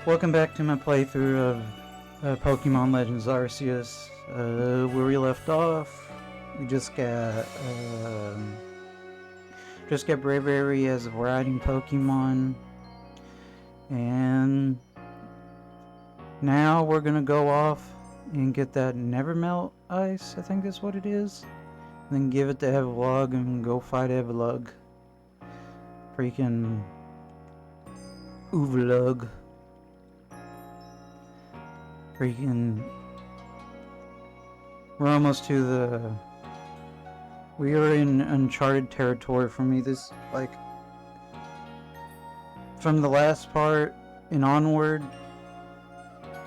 Welcome back to my playthrough of Pokemon Legends Arceus. Where we left off, we just got Braviary as a riding Pokemon, and now we're gonna go off and get that Nevermelt Ice. I think that's what it is. And then give it to Avalugg and go fight Avalugg. Freaking Uvalug. Freaking. We're almost to the. We are in uncharted territory for me. This, like. From the last part and onward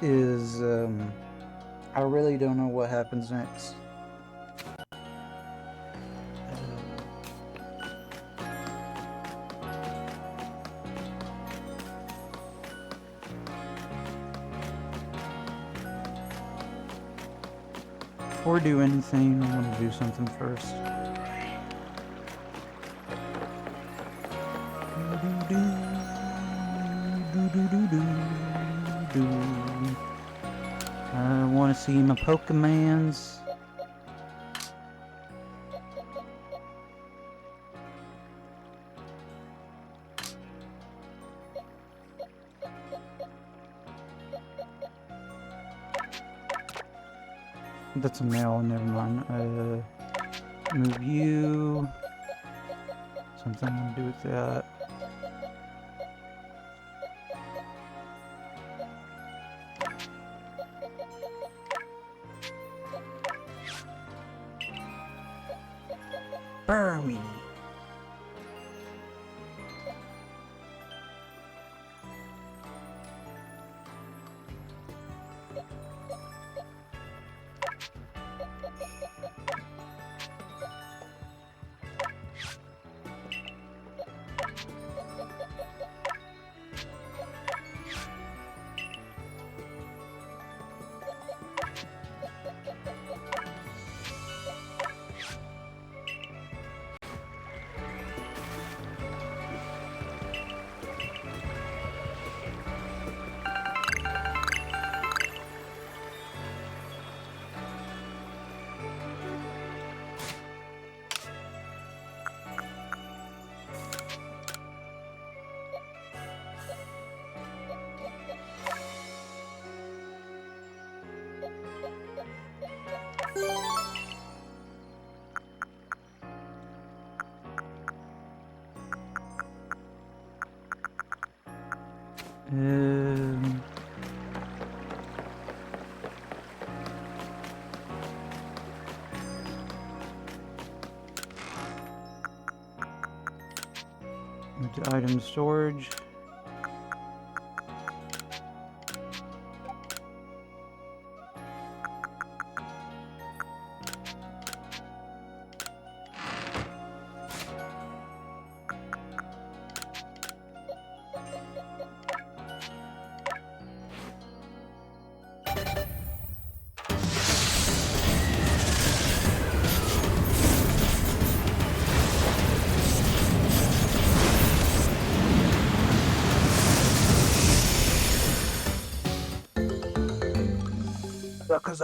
is. I really don't know what happens next. Before we do anything, I want to do something first. I want to see my Pokemons. That's a male, never mind. Move you. Something I'm gonna do with that. Burn me. Into item storage. Because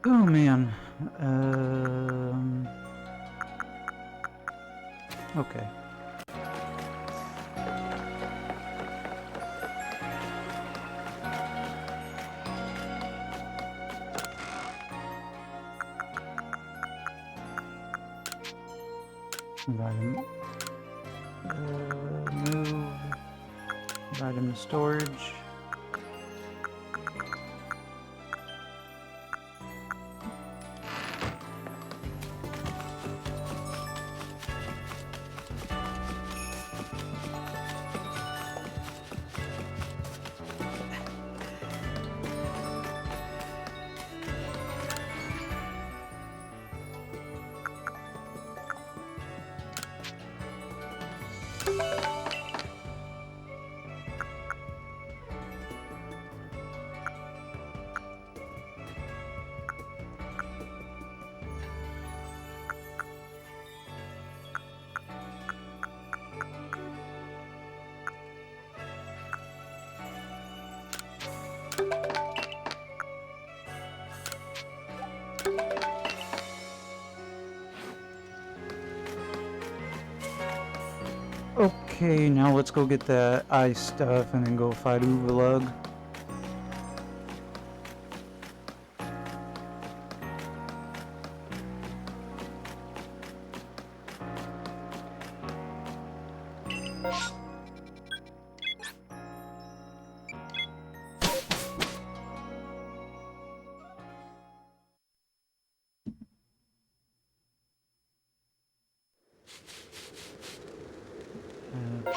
Oh man. Okay. Invite him. Move. Invite him to storage. Okay, now let's go get that ice stuff and then go fight avalugg.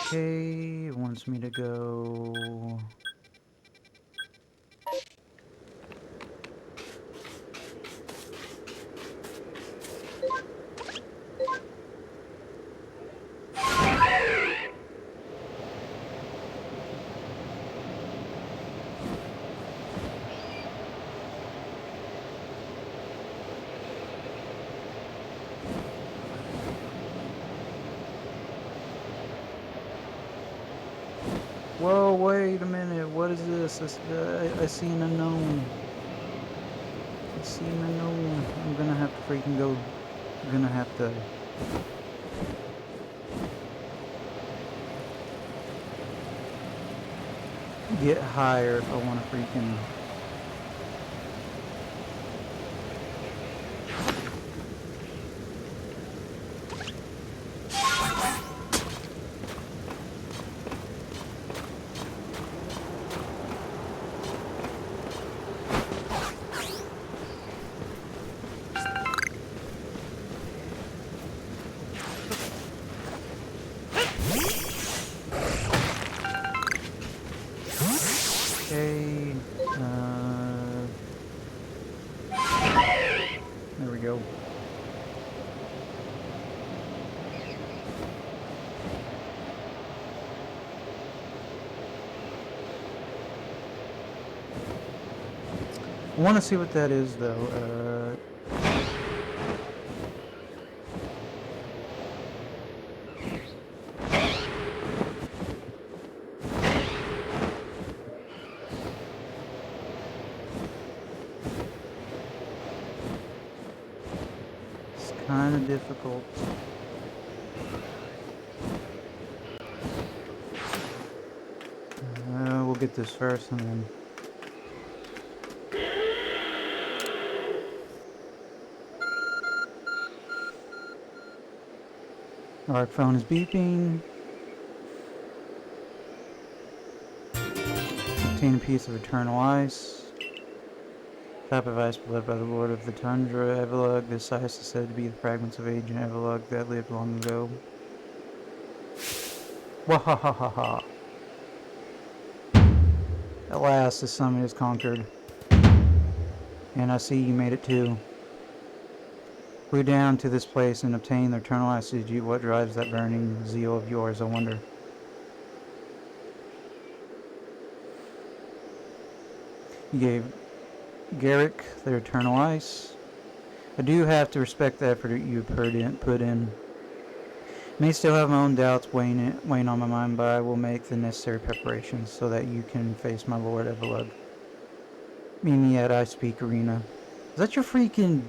Okay, it wants me to go... Whoa, wait a minute, what is this? I see an unknown. I see an unknown. I'm gonna have to freaking go... I'm gonna have to... get higher if I want to freaking... Okay, there we go. I want to see what that is, though. It's kind of difficult. We'll get this first and then... Our phone is beeping. Obtain a piece of eternal ice. Type of ice beloved by the Lord of the Tundra, avalugg. This ice is said to be the fragments of ancient avalugg that lived long ago. Wahahaha. At last, the summit is conquered. And I see you made it too. Flew down to this place and obtained the eternal ice. What drives that burning zeal of yours, I wonder? You gave Garrick their eternal ice. I do have to respect the effort you put in. May still have my own doubts weighing on my mind, but I will make the necessary preparations so that you can face my lord avalugg. Meet me at I Speak Arena. Is that your freaking...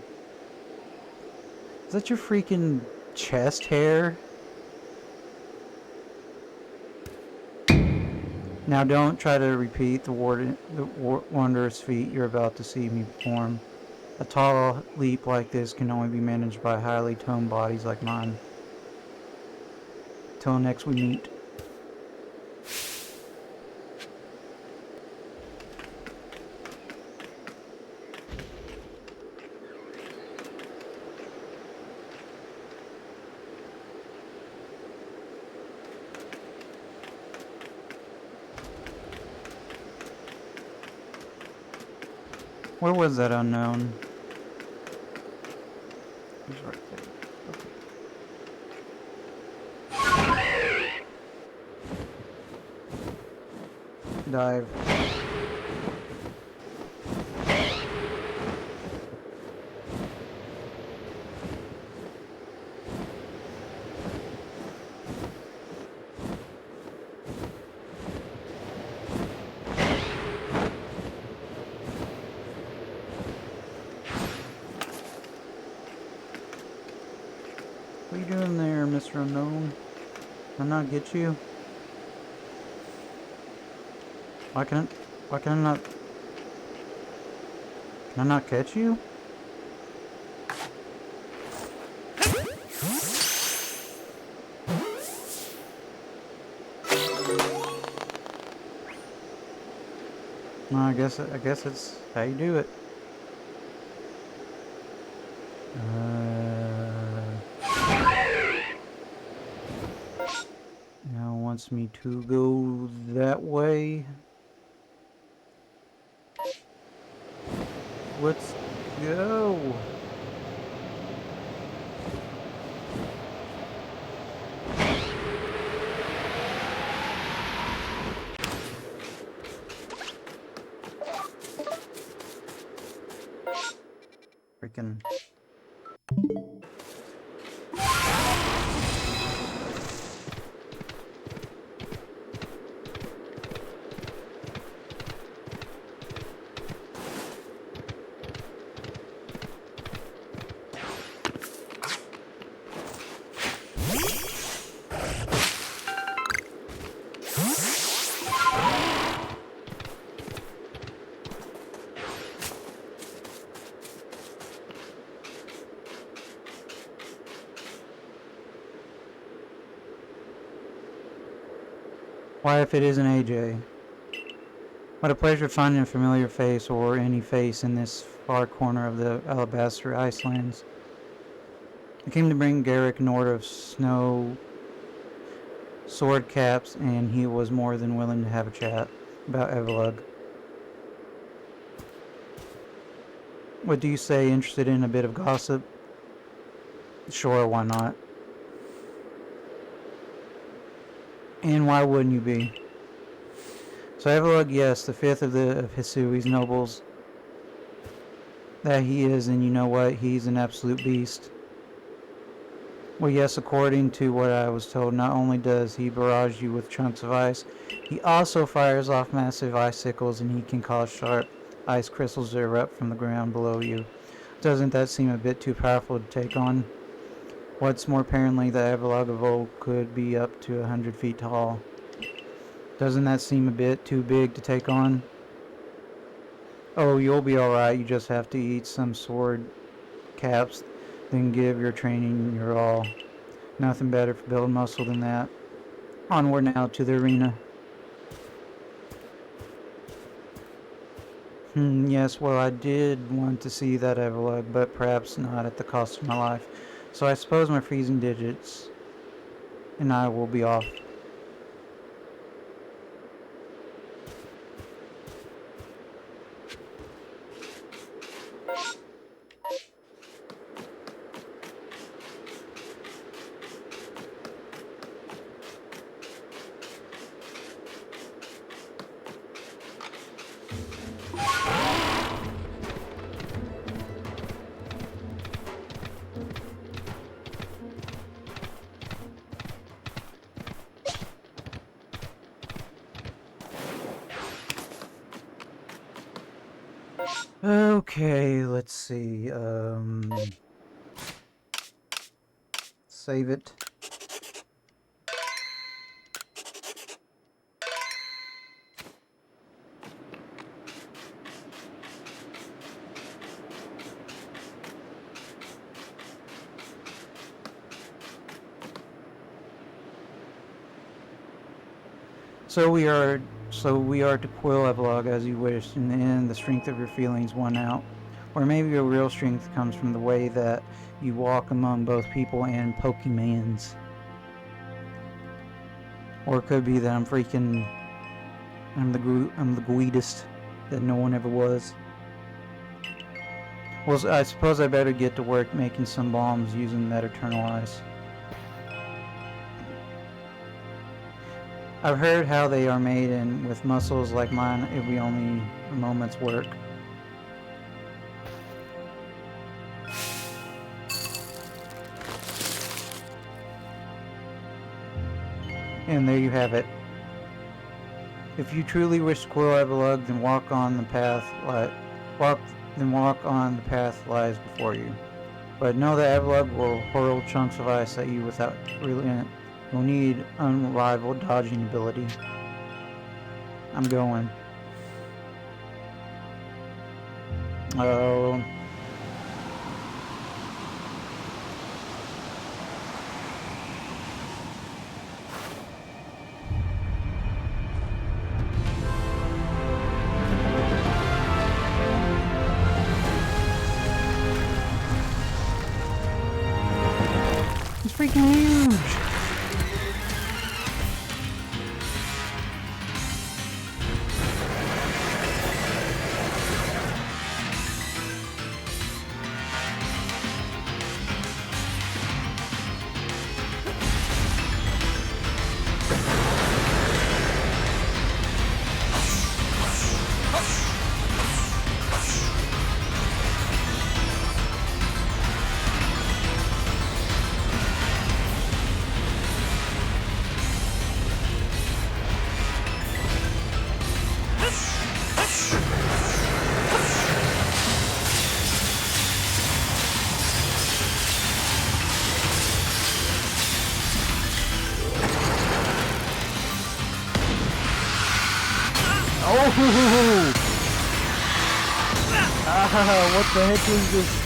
Is that your freaking chest hair? Now don't try to repeat the wondrous feat you're about to see me perform. A tall leap like this can only be managed by highly toned bodies like mine. Till next we meet. Where was that unknown? He's right there. Okay. Dive. What are you doing there, Mr. Unknown? Can I not get you? Why can I not... Can I not catch you? Well, I guess it's how you do it. Now wants me to go that way. Let's go. Freaking. Why, if it isn't AJ? What a pleasure finding a familiar face, or any face, in this far corner of the Alabaster Icelands. I came to bring Garrick an order of snow sword caps, and he was more than willing to have a chat about avalugg. What do you say, interested in a bit of gossip? Sure, why not? And why wouldn't you be? So avalugg, yes, the fifth of Hisui's nobles. That he is, and you know what? He's an absolute beast. Well, yes, according to what I was told, not only does he barrage you with chunks of ice, he also fires off massive icicles, and he can cause sharp ice crystals to erupt from the ground below you. Doesn't that seem a bit too powerful to take on? What's more, apparently the avalugg of old could be up to 100 feet tall. Doesn't that seem a bit too big to take on? Oh, you'll be alright. You just have to eat some sword caps, then give your training your all. Nothing better for building muscle than that. Onward now to the arena. Yes, well, I did want to see that avalugg, but perhaps not at the cost of my life. So I suppose my freezing digits and I will be off. Okay, let's see. Save it. So we are to quill avalugg as you wish. In the end, the strength of your feelings won out. Or maybe your real strength comes from the way that you walk among both people and Pokemans. Or it could be that I'm the greatest that no one ever was. Well, I suppose I better get to work making some bombs using that eternal ice. I've heard how they are made, and with muscles like mine, it will be only a moment's work. And there you have it. If you truly wish to quill avalugg, then walk on the path lies before you. But know that avalugg will hurl chunks of ice at you without relent. You'll need unrivaled dodging ability. I'm going. Oh. It's freaking huge! Oh! Ah, what the heck is this?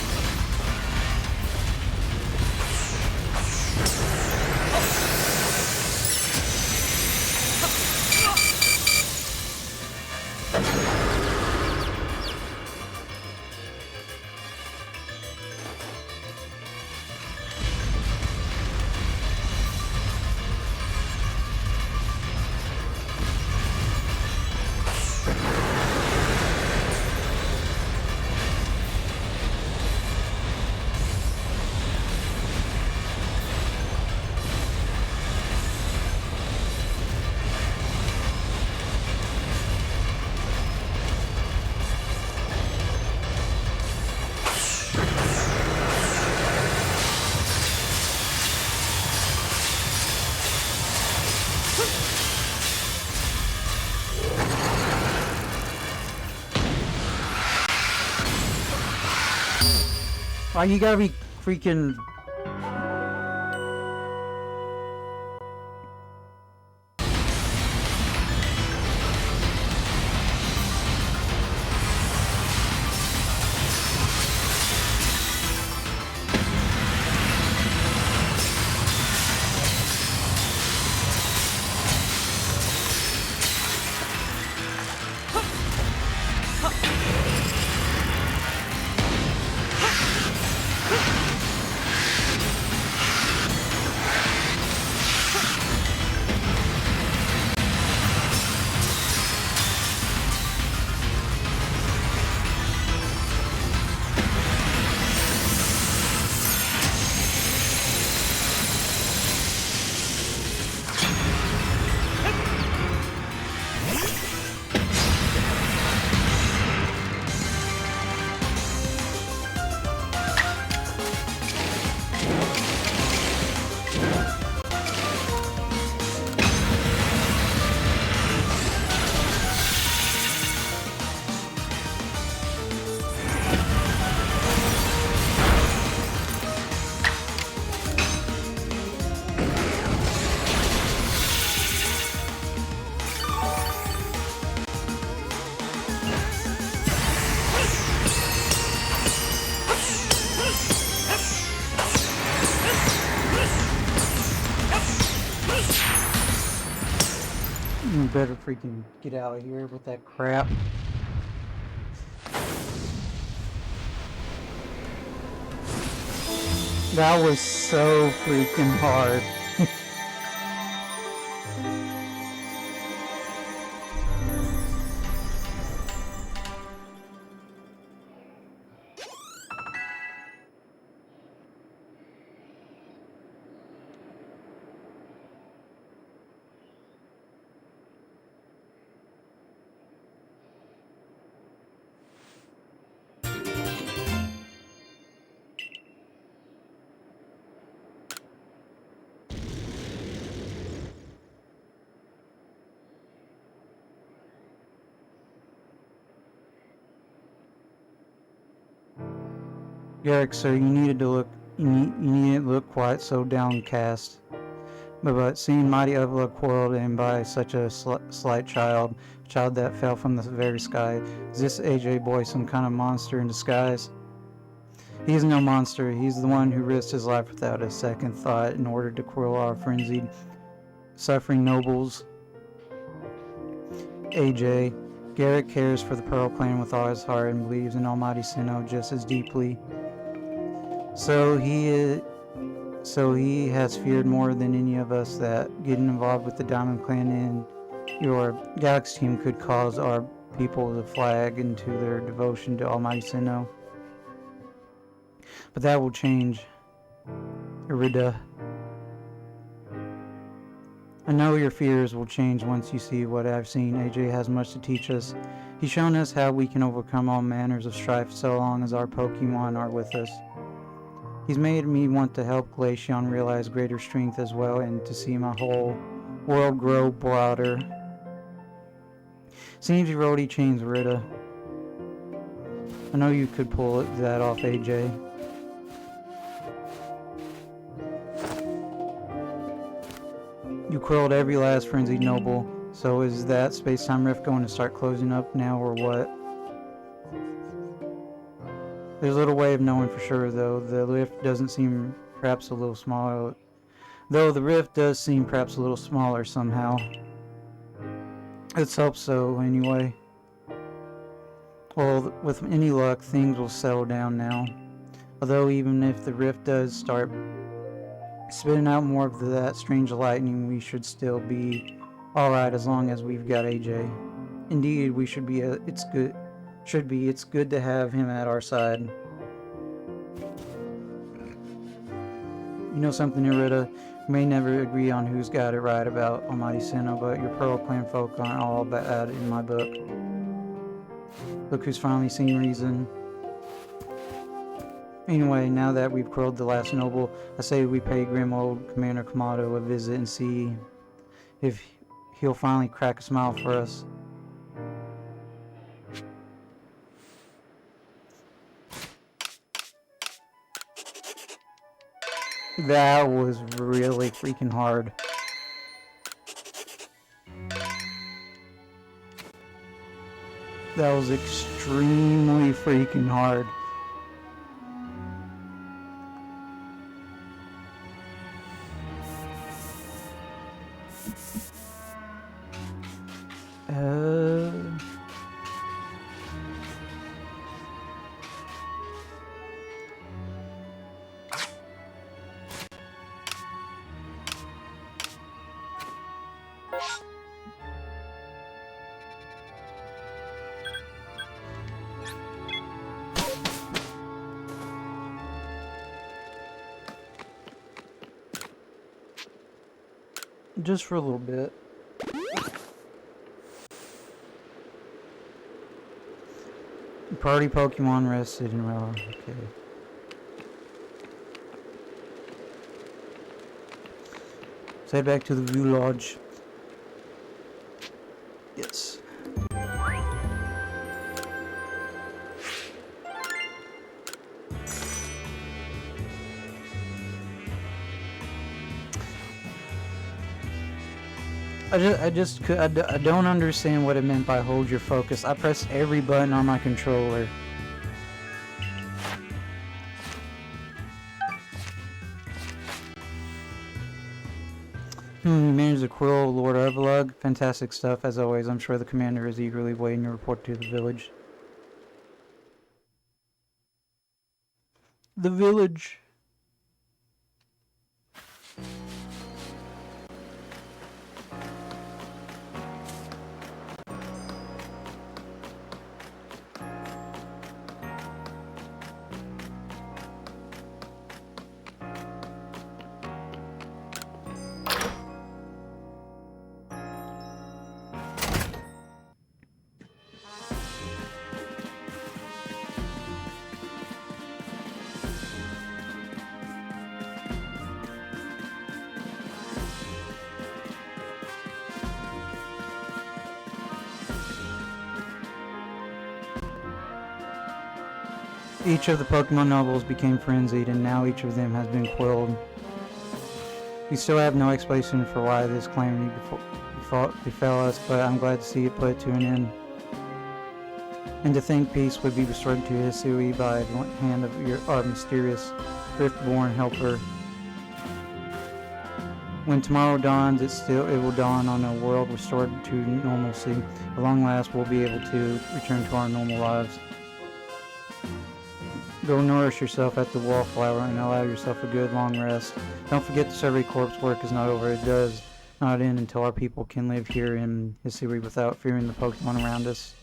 Oh, you gotta be freaking... You better freaking get out of here with that crap. That was so freaking hard. Garrick, sir, you needed to look quite so downcast. But seeing mighty avalugg quarreled in by such a slight child, a child that fell from the very sky, is this AJ boy some kind of monster in disguise? He's no monster. He's the one who risked his life without a second thought in order to quell our frenzied, suffering nobles. AJ, Garrick cares for the Pearl Clan with all his heart and believes in Almighty Sinnoh just as deeply. So he has feared more than any of us that getting involved with the Diamond Clan and your Galaxy team could cause our people to flag into their devotion to Almighty Sinnoh. But that will change, Irida. I know your fears will change once you see what I've seen. AJ has much to teach us. He's shown us how we can overcome all manners of strife so long as our Pokemon are with us. He's made me want to help Glaceon realize greater strength as well and to see my whole world grow broader. Seems you've already changed, Rita. I know you could pull that off, AJ. You quelled every last frenzied noble, so is that space-time rift going to start closing up now or what? There's little way of knowing for sure, though. The rift doesn't seem perhaps a little smaller. Though the rift does seem perhaps a little smaller somehow. Let's hope so, anyway. Well, with any luck, things will settle down now. Although even if the rift does start spitting out more of that strange lightning, we should still be alright as long as we've got AJ. Indeed, we should be. It's good. It's good to have him at our side. You know something, Irida? We may never agree on who's got it right about Almighty Sinnoh, but your Pearl Clan folk aren't all bad in my book. Look who's finally seen reason. Anyway, now that we've quelled the last noble, I say we pay grim old Commander Kamado a visit and see if he'll finally crack a smile for us. That was really freaking hard. That was extremely freaking hard. Just for a little bit. Party Pokemon rested and well, okay. Let's head back to the View Lodge. Yes. I don't understand what it meant by hold your focus. I pressed every button on my controller. Manage the Quill, Lord Avalugg. Fantastic stuff, as always. I'm sure the commander is eagerly waiting to report to the village. The village. Each of the Pokemon nobles became frenzied, and now each of them has been quilled. We still have no explanation for why this calamity befell us, but I'm glad to see it put to an end. And to think peace would be restored to Hisui by the hand of our mysterious Riftborn helper. When tomorrow dawns, it will dawn on a world restored to normalcy. At long last, we'll be able to return to our normal lives. Go nourish yourself at the wallflower and allow yourself a good long rest. Don't forget the Survey Corps' work is not over. It does not end until our people can live here in Hisui without fearing the Pokemon around us.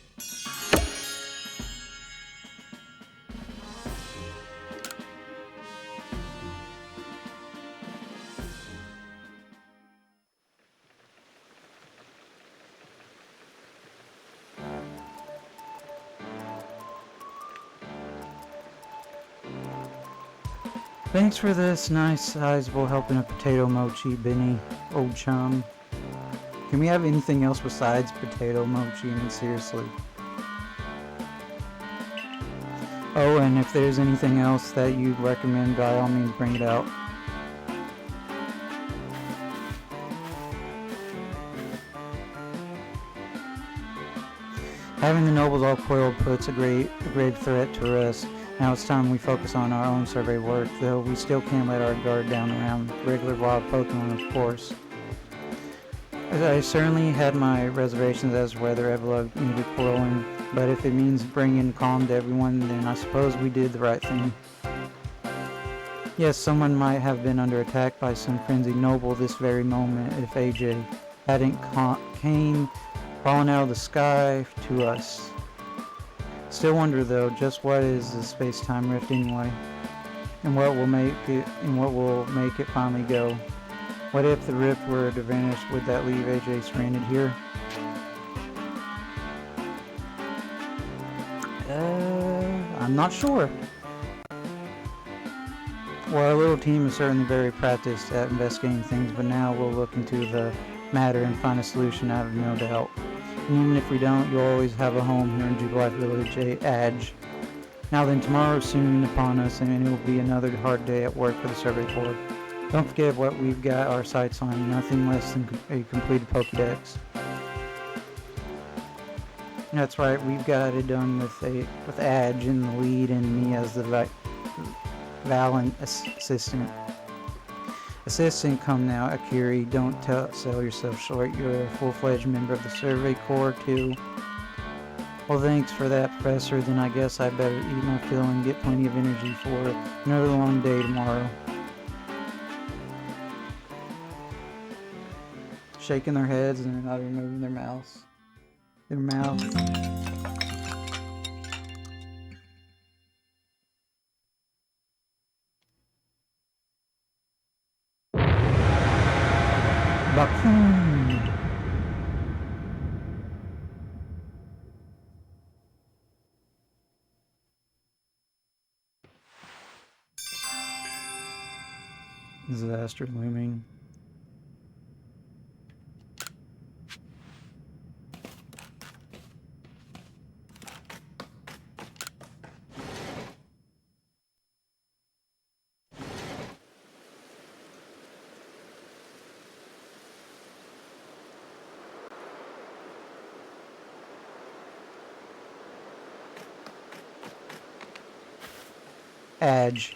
Thanks for this nice sizable helping of potato mochi, Benny, old chum. Can we have anything else besides potato mochi? I mean, seriously. Oh, and if there's anything else that you'd recommend, by all means bring it out. Having the nobles all coiled puts a grave threat to rest. Now it's time we focus on our own survey work, though we still can't let our guard down around regular wild Pokemon, of course. I certainly had my reservations as to whether Avalugg needed coiling, but if it means bringing calm to everyone, then I suppose we did the right thing. Yes, someone might have been under attack by some frenzied noble this very moment if AJ hadn't came falling out of the sky to us. Still wonder though, just what is the space-time rift anyway, and what will make it finally go? What if the rift were to vanish? Would that leave AJ stranded here? I'm not sure. Well, our little team is certainly very practiced at investigating things, but now we'll look into the matter and find a solution out of no doubt. And even if we don't, you'll always have a home here in Jubilife Village, Adge. Now then, tomorrow is soon upon us, and it will be another hard day at work for the Survey Corps. Don't forget what we've got our sights on, nothing less than a completed Pokédex. That's right, we've got it done with Adge in the lead and me as the Valiant assistant. Assistant, come now, Akiri. Don't sell yourself short. You're a full-fledged member of the Survey Corps, too. Well, thanks for that, Professor. Then I guess I better eat my fill and get plenty of energy for another long day tomorrow. Shaking their heads and they're not removing their mouths. Their mouth. Bakun. Disaster looming. Adge.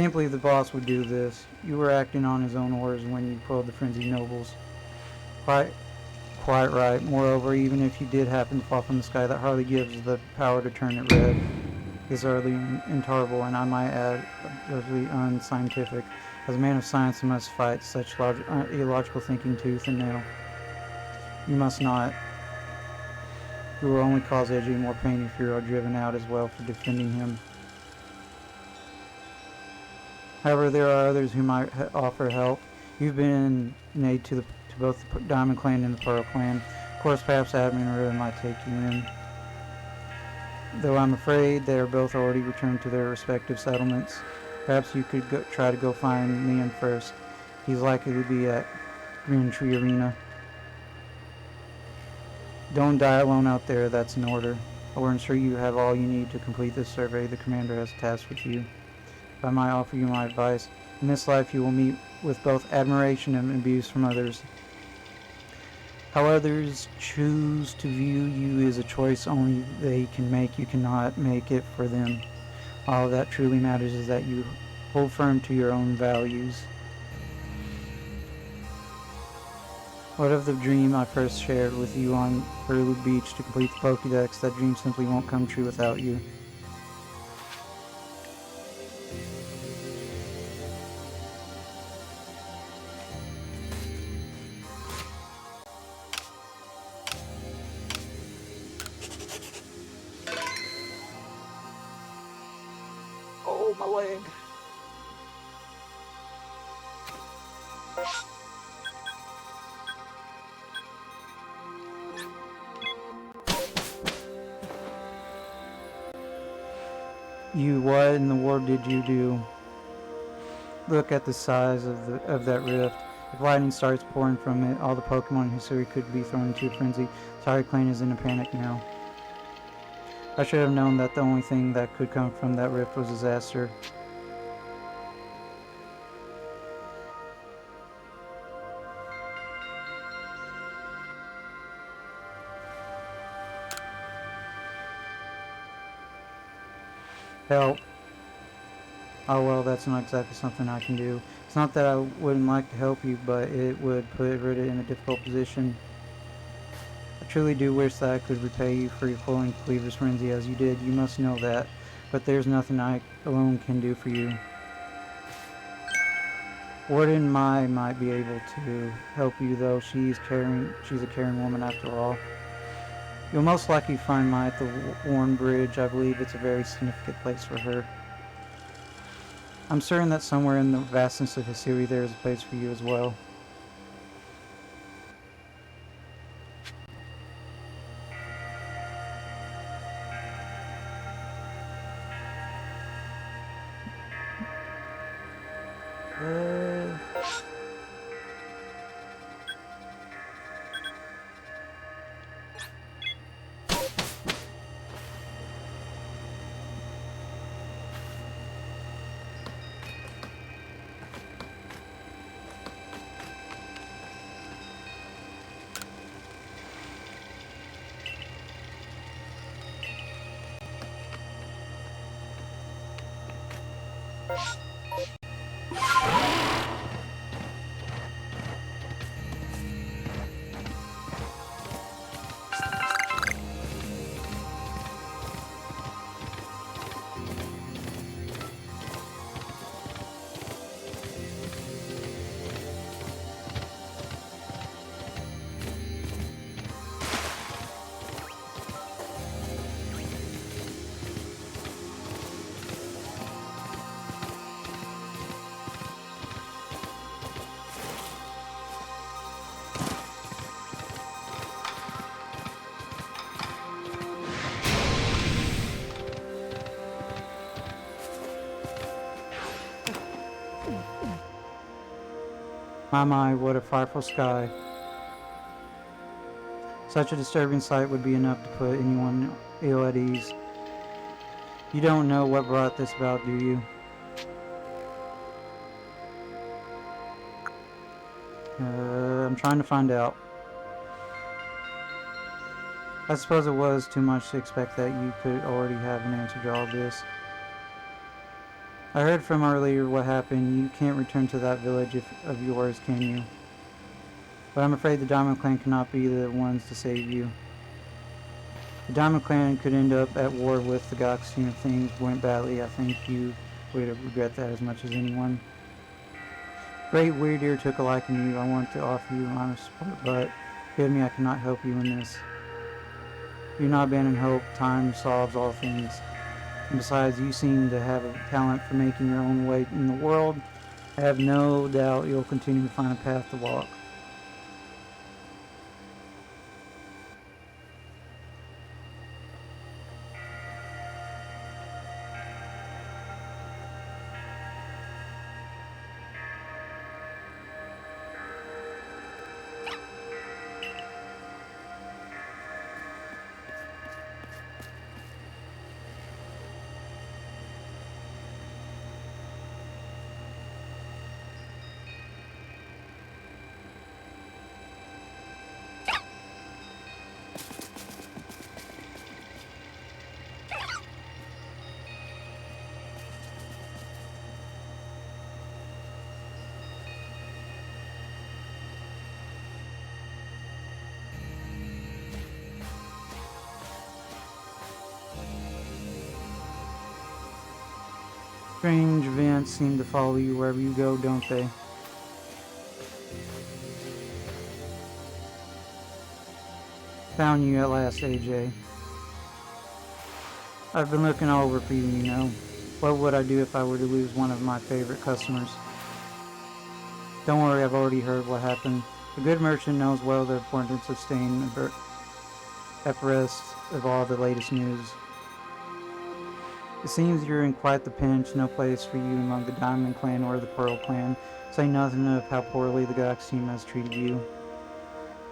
Can't believe the boss would do this. You were acting on his own orders when you quelled the frenzied nobles. Quite right. Moreover, even if you did happen to fall from the sky, that hardly gives the power to turn it red. Is utterly intolerable, and I might add, utterly unscientific. As a man of science, I must fight such illogical thinking tooth and nail. You must not. You will only cause Edgy more pain if you are driven out as well for defending him. However, there are others who might offer help. You've been an aid to both the Diamond Clan and the Pearl Clan. Of course, perhaps Admin and Ruin might take you in. Though I'm afraid they are both already returned to their respective settlements. Perhaps you could try to go find Liam first. He's likely to be at Green Tree Arena. Don't die alone out there, that's an order. I will ensure you have all you need to complete this survey the commander has tasked with you. If I might offer you my advice, in this life you will meet with both admiration and abuse from others. How others choose to view you is a choice only they can make. You cannot make it for them. All that truly matters is that you hold firm to your own values. What of the dream I first shared with you on Avalugg Beach to complete the Pokédex? That dream simply won't come true without you. Oh, my leg. What in the world did you do? Look at the size of that rift. If lightning starts pouring from it, all the Pokemon in history could be thrown into a frenzy. Sorry, Clan is in a panic now. I should have known that the only thing that could come from that rift was disaster. Help. Oh well, that's not exactly something I can do. It's not that I wouldn't like to help you, but it would put Rita in a difficult position. I truly do wish that I could repay you for your pulling Cleaver's frenzy as you did. You must know that. But there's nothing I alone can do for you. Warden Mai might be able to help you, though. She's a caring woman after all. You'll most likely find Mai at the Warren Bridge. I believe it's a very significant place for her. I'm certain that somewhere in the vastness of Hisui there is a place for you as well. My, what a frightful sky. Such a disturbing sight would be enough to put anyone ill at ease. You don't know what brought this about, do you? I'm trying to find out. I suppose it was too much to expect that you could already have an answer to all this. I heard from earlier what happened. You can't return to that village of yours, can you? But I'm afraid the Diamond Clan cannot be the ones to save you. The Diamond Clan could end up at war with the Galaxy if things went badly. I think you would regret that as much as anyone. Great Weird Ear took a liking to you. I want to offer you honest support, but forgive me, I cannot help you in this. Do not abandon hope. Time solves all things. And besides, you seem to have a talent for making your own way in the world. I have no doubt you'll continue to find a path to walk. Strange events seem to follow you wherever you go, don't they? Found you at last, AJ. I've been looking all over for you, you know. What would I do if I were to lose one of my favorite customers? Don't worry, I've already heard what happened. A good merchant knows well the importance of staying abreast of all the latest news. It seems you're in quite the pinch, no place for you among the Diamond Clan or the Pearl Clan. Say nothing of how poorly the Galaxy team has treated you.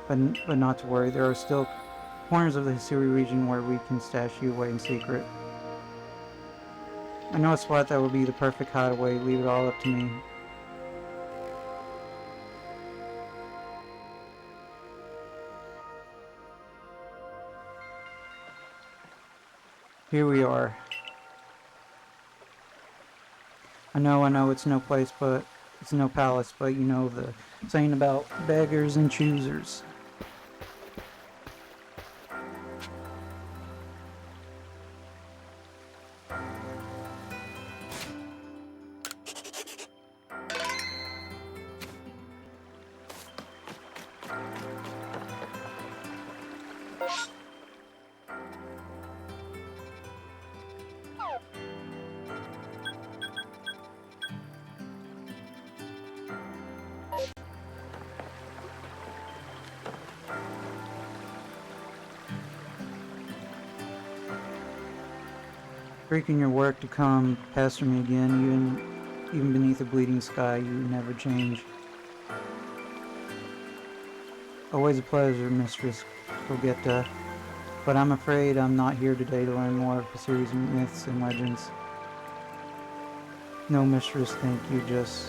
But not to worry, there are still corners of the Hisui region where we can stash you away in secret. I know a spot that would be the perfect hideaway. Leave it all up to me. Here we are. I know it's no place, but it's no palace, but you know the saying about beggars and choosers. Freaking your work to come pester me again, even beneath a bleeding sky, you never change. Always a pleasure, Mistress Gogeta. But I'm afraid I'm not here today to learn more of a series of myths and legends. No, Mistress, thank you, just...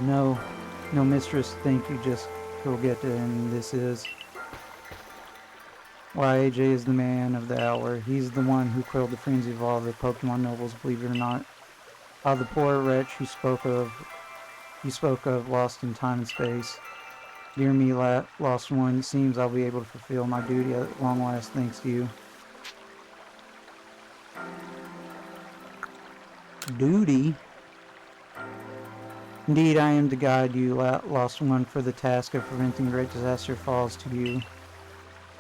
no, Mistress, thank you, just Gogeta, and this is... Why, AJ is the man of the hour. He's the one who quelled the frenzy of all the Pokemon nobles, believe it or not. Ah, the poor wretch you spoke of, lost in time and space. Dear me, lost one, it seems I'll be able to fulfill my duty at long last thanks to you. Duty? Indeed, I am to guide you, lost one, for the task of preventing great disaster falls to you.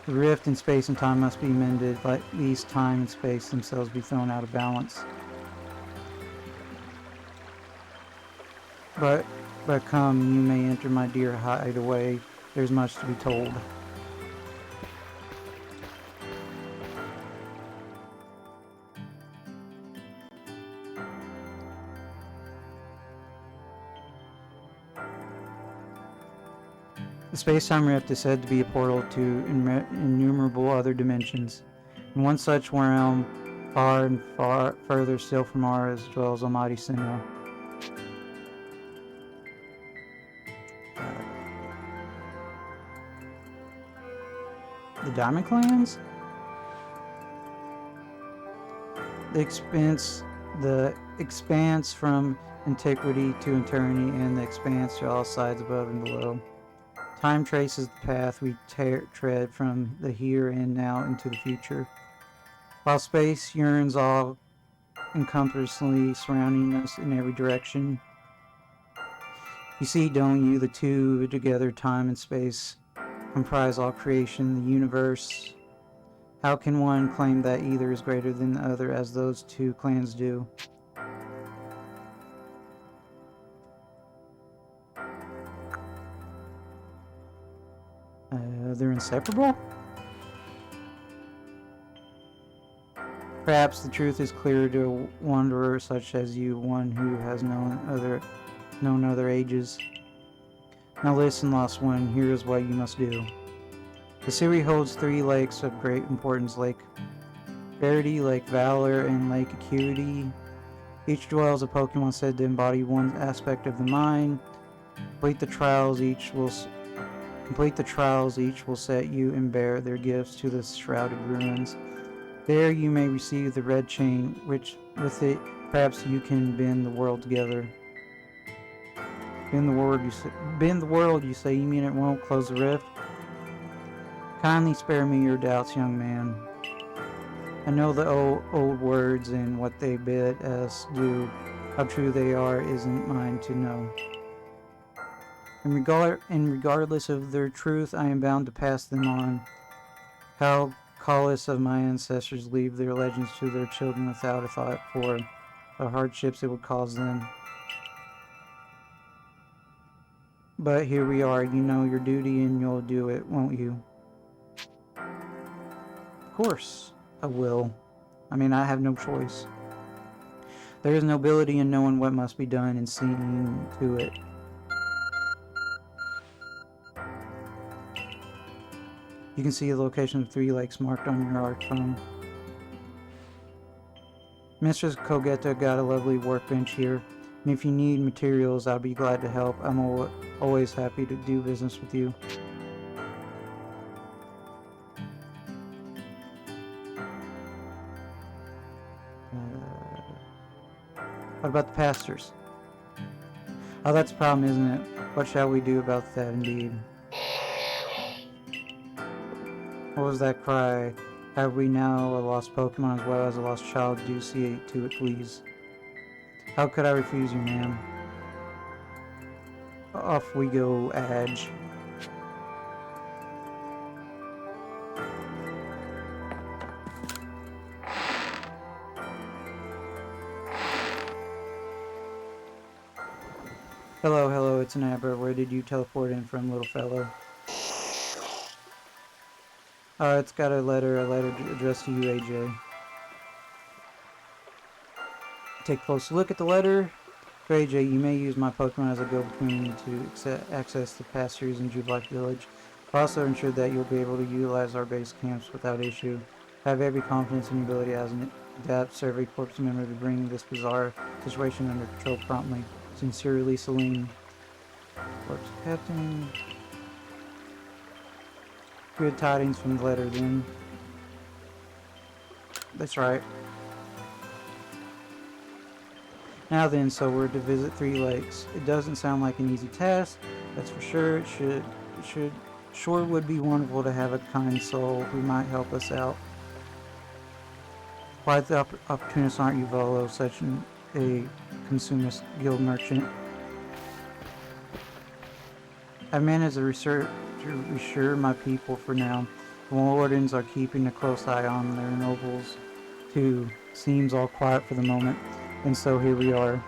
The rift in space and time must be mended, let least time and space themselves be thrown out of balance. But come, you may enter my dear hideaway. There's much to be told. The space-time rift is said to be a portal to innumerable other dimensions. In one such realm, far and further still from ours, dwells Almighty Sinnoh. The Diamond Clans? the expanse from antiquity to eternity, and the expanse to all sides above and below. Time traces the path we tread from the here and now into the future, while space yearns all encompassingly surrounding us in every direction. You see, don't you, the two together, time and space, comprise all creation, the universe. How can one claim that either is greater than the other, as those two clans do? They're inseparable? Perhaps the truth is clear to a wanderer such as you, one who has known other ages. Now listen, lost one, here is what you must do. The series holds 3 lakes of great importance: Lake Verity, Lake Valor, and Lake Acuity. Each dwells a Pokemon said to embody one aspect of the mind. Complete the trials, each will set you and bear their gifts to the shrouded ruins. There you may receive the red chain, which with it perhaps you can bend the world together. Bend the world, you say? You mean it won't close the rift? Kindly spare me your doubts, young man. I know the old words and what they bid us do. How true they are isn't mine to know. And regardless of their truth, I am bound to pass them on. How callous of my ancestors leave their legends to their children without a thought for the hardships it would cause them. But here we are, you know your duty and you'll do it, won't you? Of course, I will. I mean, I have no choice. There is nobility in knowing what must be done and seeing to it. You can see the location of 3 lakes marked on your art phone. Mistress Kogeta got a lovely workbench here, and if you need materials, I'll be glad to help. I'm always happy to do business with you. What about the pastors? Oh, that's the problem, isn't it? What shall we do about that, indeed? What was that cry? Have we now a lost Pokemon as well as a lost child? Do see to it, please. How could I refuse you, ma'am? Off we go, Adge. Hello, it's an Abra. Where did you teleport in from, little fellow? It's got a letter addressed to you, AJ. Take a close look at the letter. For AJ, you may use my Pokemon as a go-between to access the pastures in Jubilife Village. I've also ensured that you'll be able to utilize our base camps without issue. I have every confidence in your ability as an adept survey corps member to bring this bizarre situation under control promptly. Sincerely, Celine. Corps Captain. Good tidings from the letter, then. That's right. Now then, so we're to visit 3 lakes. It doesn't sound like an easy task, that's for sure. It sure would be wonderful to have a kind soul who might help us out. Quite the opportunist, aren't you, Volo? Such a consumist guild merchant. I've managed to reassure my people for now. The wardens are keeping a close eye on their nobles, too. Seems all quiet for the moment, and so here we are.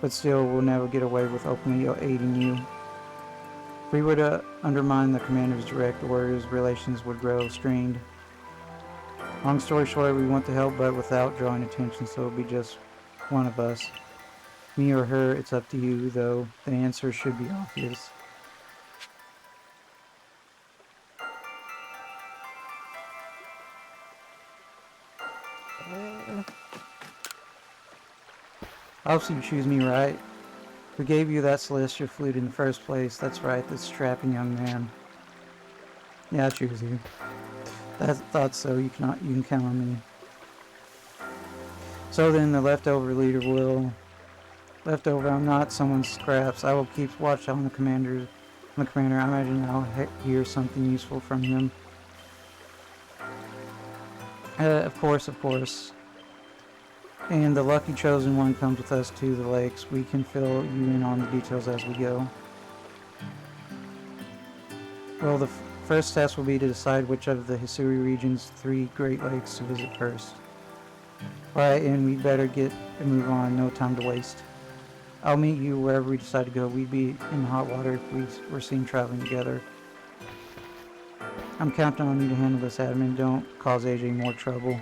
But still, we'll never get away with openly aiding you. If we were to undermine the commander's direct orders, relations would grow strained. Long story short, we want to help, but without drawing attention, so it'll be just one of us. Me or her, it's up to you, though. The answer should be obvious. Obviously you choose me, right? Who gave you that celestial flute in the first place? That's right, this strapping young man. Yeah, I choose you. I thought so. You can count on me. So then the leftover leader will... Leftover, I'm not someone's scraps. I will keep watch on the commander. I imagine I'll hear something useful from him. Of course. And the lucky chosen one comes with us to the lakes. We can fill you in on the details as we go. Well, the first test will be to decide which of the Hisui region's 3 Great Lakes to visit first. Alright, and we better get and move on. No time to waste. I'll meet you wherever we decide to go. We'd be in the hot water if we were seen traveling together. I'm counting on you to handle this, admin. Don't cause AJ more trouble.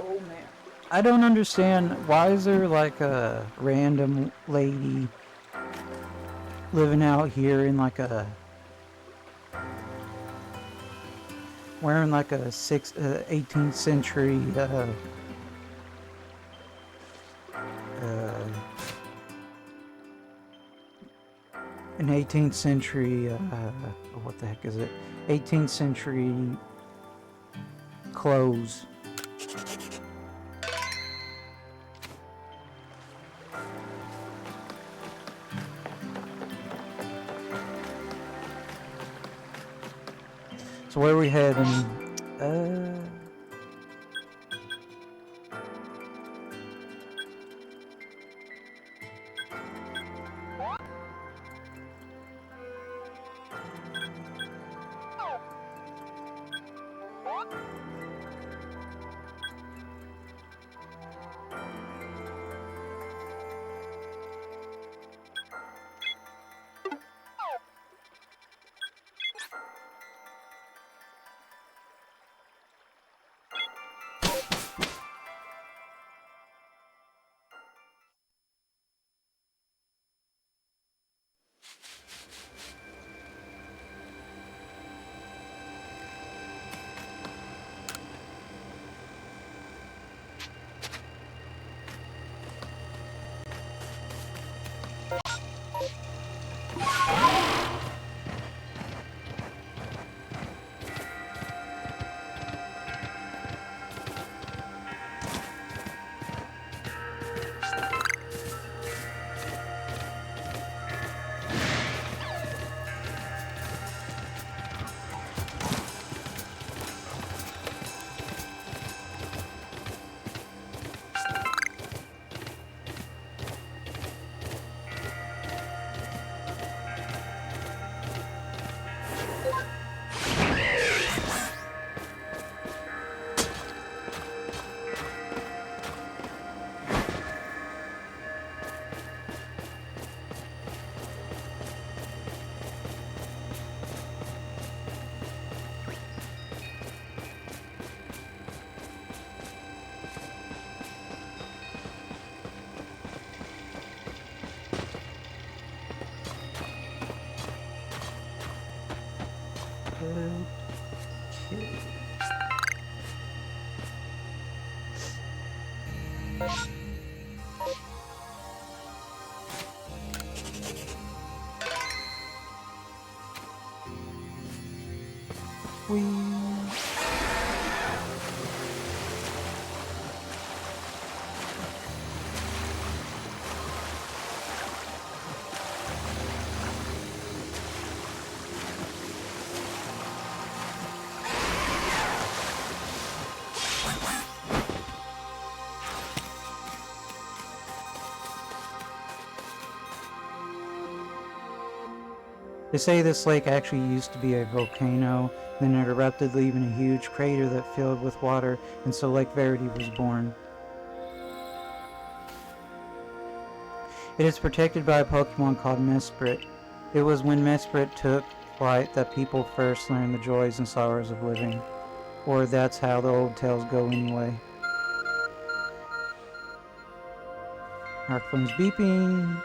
Oh man. I don't understand, why is there like a random lady living out here in like a... wearing like a 18th century an 18th century what the heck is it? 18th century clothes. So where are we heading? They say this lake actually used to be a volcano, then it erupted, leaving a huge crater that filled with water, and so Lake Verity was born. It is protected by a Pokemon called Mesprit. It was when Mesprit took flight that people first learn the joys and sorrows of living. Or that's how the old tales go anyway. Our phone's beeping.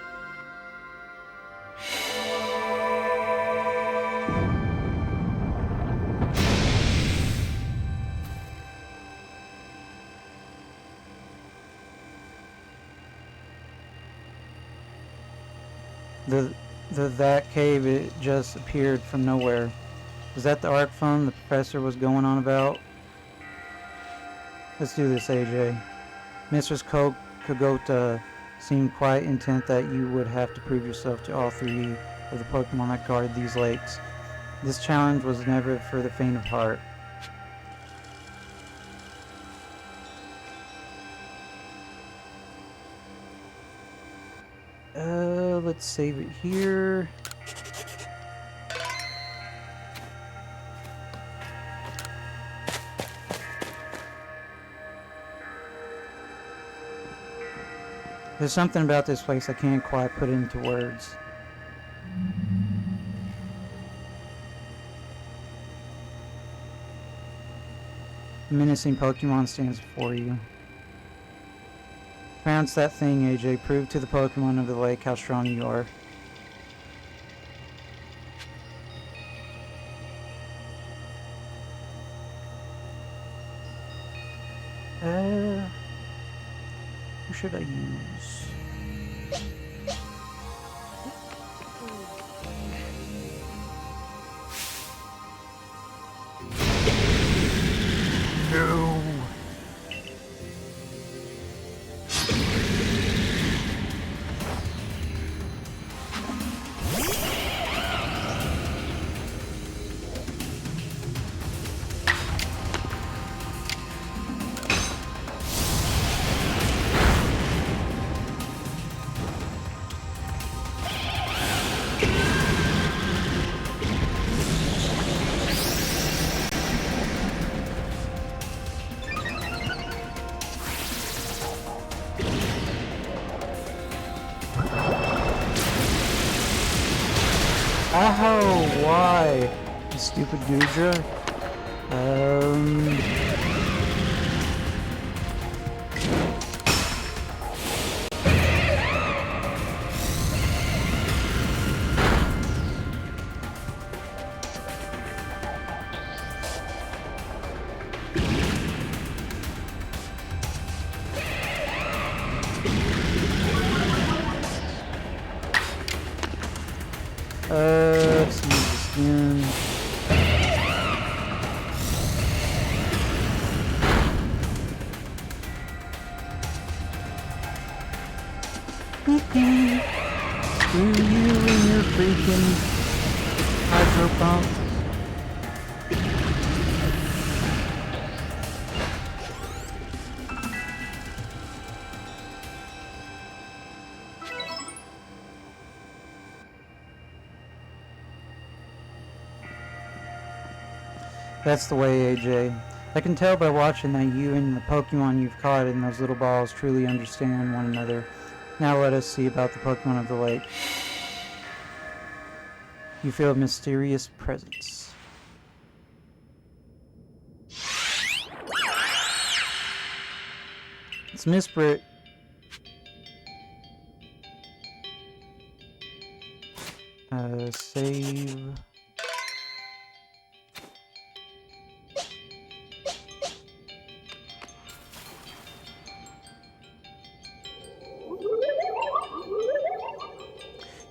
That cave, it just appeared from nowhere. Is that the arc phone the professor was going on about? Let's do this, AJ. Mistress Kogota seemed quite intent that you would have to prove yourself to all three of the Pokemon that guarded these lakes. This challenge was never for the faint of heart. Let's save it here. There's something about this place I can't quite put into words. A menacing Pokemon stands before you. Pronounce that thing, AJ. Prove to the Pokemon of the lake how strong you are. Who should I use? No. Oh, why? You stupid Goodra. Let's use this again. Screw you and your freaking hydro pump. That's the way, AJ. I can tell by watching that you and the Pokemon you've caught in those little balls truly understand one another. Now let us see about the Pokemon of the lake. You feel a mysterious presence. It's Miss Britt. Save.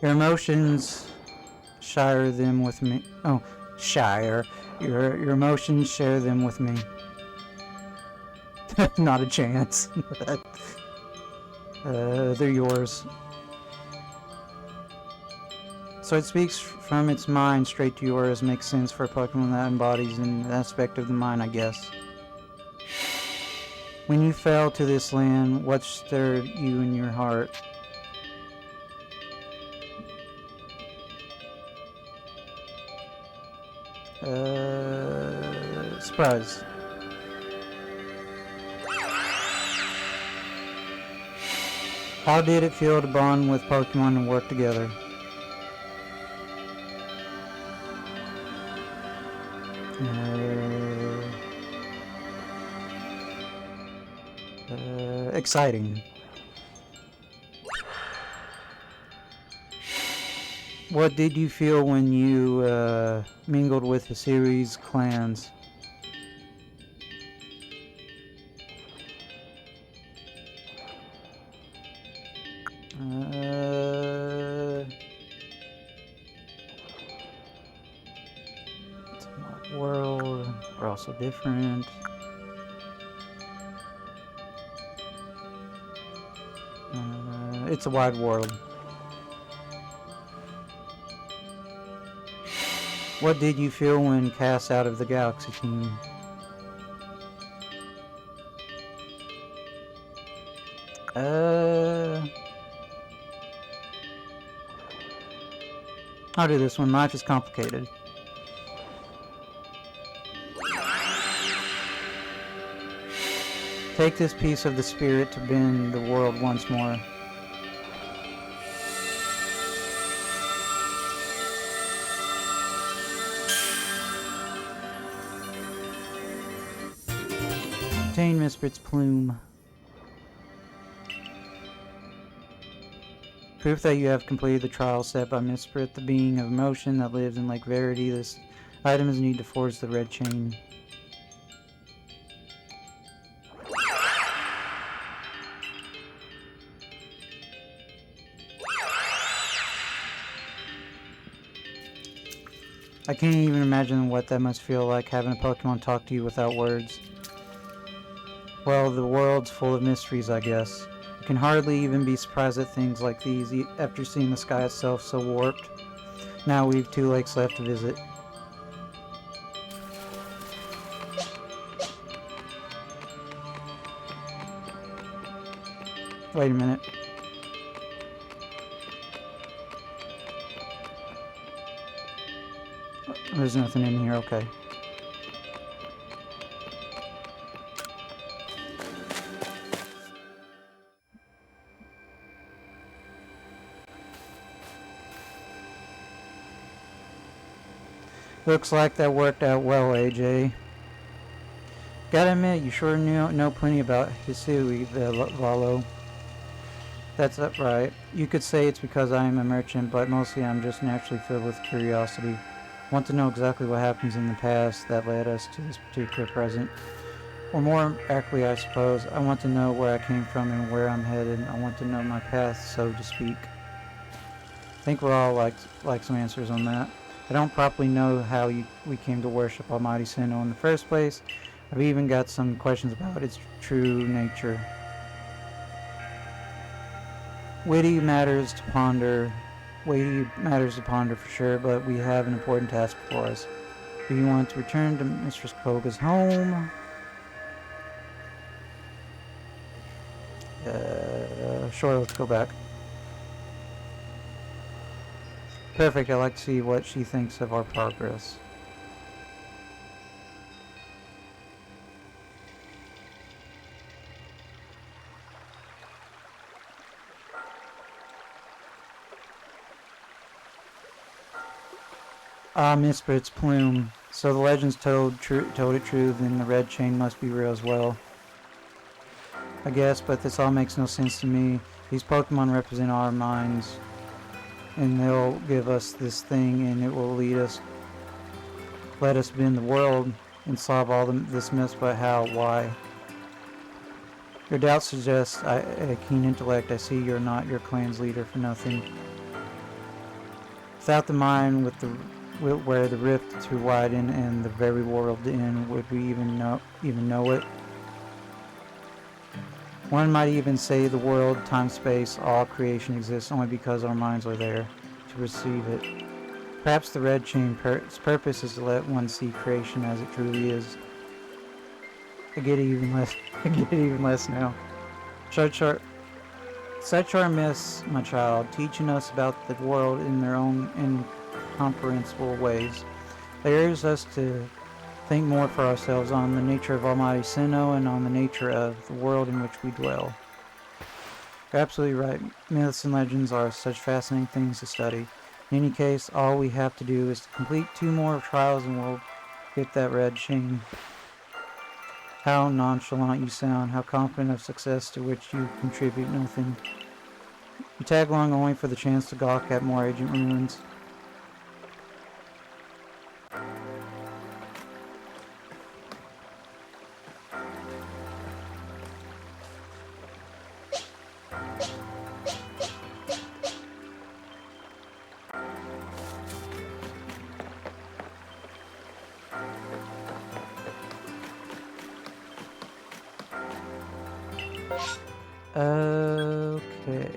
Your emotions share them with me. Oh, shire. Your emotions share them with me. Not a chance. They're yours. So it speaks from its mind straight to yours. Makes sense for a Pokemon that embodies an aspect of the mind, I guess. When you fell to this land, what stirred you in your heart? Surprise. How did it feel to bond with Pokemon and work together? Exciting. What did you feel when you mingled with the series clans? It's a wide world. We're also different. It's a wide world. What did you feel when cast out of the Galaxy team? I'll do this one. Life is complicated. Take this piece of the spirit to bend the world once more. Obtain Mesprit's plume. Proof that you have completed the trial set by Mesprit, the being of motion that lives in Lake Verity. This item is needed to forge the red chain. I can't even imagine what that must feel like, having a Pokemon talk to you without words. Well, the world's full of mysteries, I guess. You can hardly even be surprised at things like these after seeing the sky itself so warped. Now we've 2 lakes left to visit. Wait a minute. There's nothing in here, okay. Looks like that worked out well, AJ. Gotta admit, you sure know plenty about Hisui, Valo. That's right. You could say it's because I am a merchant, but mostly I'm just naturally filled with curiosity. Want to know exactly what happens in the past that led us to this particular present. Or more accurately, I suppose, I want to know where I came from and where I'm headed. I want to know my path, so to speak. I think we're all like some answers on that. I don't properly know how we came to worship Almighty Sinnoh in the first place. I've even got some questions about its true nature. Weighty matters to ponder for sure, but we have an important task before us. Do you want to return to Mistress Koga's home? Sure, let's go back. Perfect, I'd like to see what she thinks of our progress. Ah, Mesprit's plume. So the legends told it true, then the red chain must be real as well. I guess, but this all makes no sense to me. These Pokemon represent our minds, and they'll give us this thing, and it will let us bend the world and solve all this mess, but how, why? Your doubts suggest a keen intellect. I see you're not your clan's leader for nothing. Without the mind where the rift to widen and the very world to end, would we even know it? One might even say the world, time, space, all creation exists only because our minds are there to receive it. Perhaps the red chain's purpose is to let one see creation as it truly is. I get it even less now. Such are myths, my child, teaching us about the world in their own incomprehensible ways. They urge us to think more for ourselves on the nature of Almighty Sinnoh and on the nature of the world in which we dwell. You're absolutely right. Myths and legends are such fascinating things to study. In any case, all we have to do is to complete 2 more trials and we'll Get that red chain. How nonchalant you sound. How confident of success to which you contribute nothing. You tag along only for the chance to gawk at more agent ruins. Okay.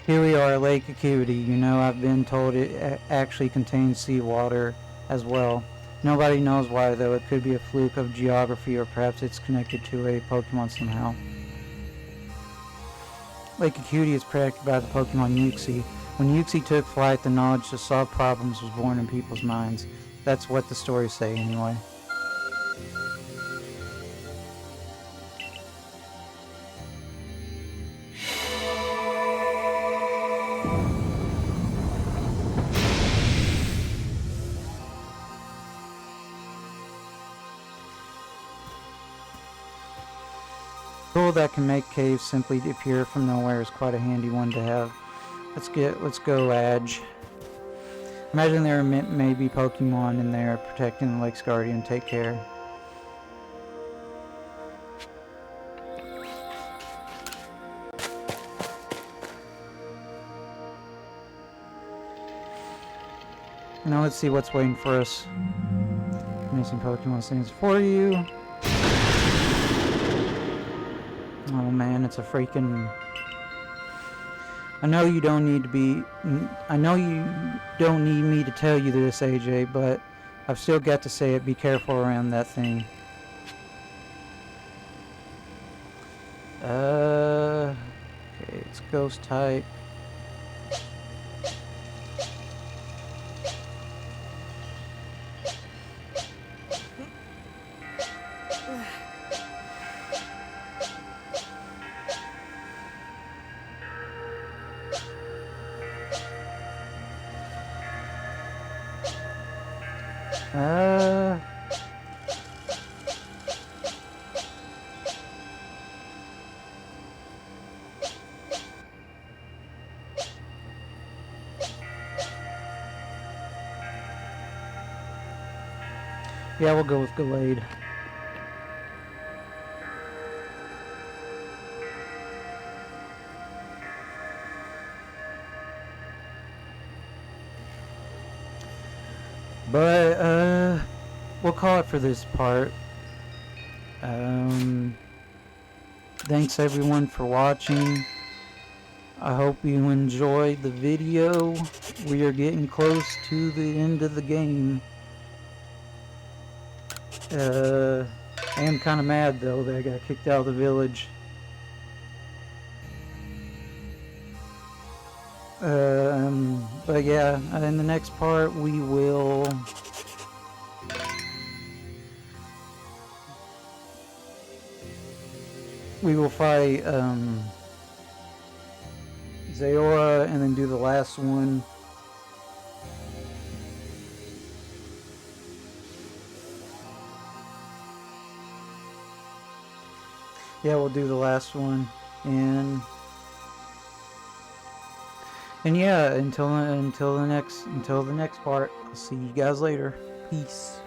Here we are, Lake Acuity. You know, I've been told it actually contains seawater as well. Nobody knows why, though. It could be a fluke of geography, or perhaps it's connected to a Pokemon somehow. Lake Acuity is protected by the Pokemon Uxie. When Uxie took flight, the knowledge to solve problems was born in people's minds. That's what the stories say, anyway. Tool that can make caves simply appear from nowhere is quite a handy one to have. Let's go, Adge. Imagine there may be Pokemon in there protecting the lake's guardian. Take care. Now let's see what's waiting for us. Missing Pokemon stands for you. Oh man, it's a freaking... I know you don't need me to tell you this, AJ, but I've still got to say it. Be careful around that thing. Okay, it's ghost type. Yeah, we'll go with Gallade. But, we'll call it for this part. Thanks everyone for watching. I hope you enjoyed the video. We are getting close to the end of the game. I am kind of mad though that I got kicked out of the village. But yeah, in the next part we will we will fight Zeora and then do the last one. Yeah, we'll do the last one, and yeah, until the next part. I'll see you guys later. Peace.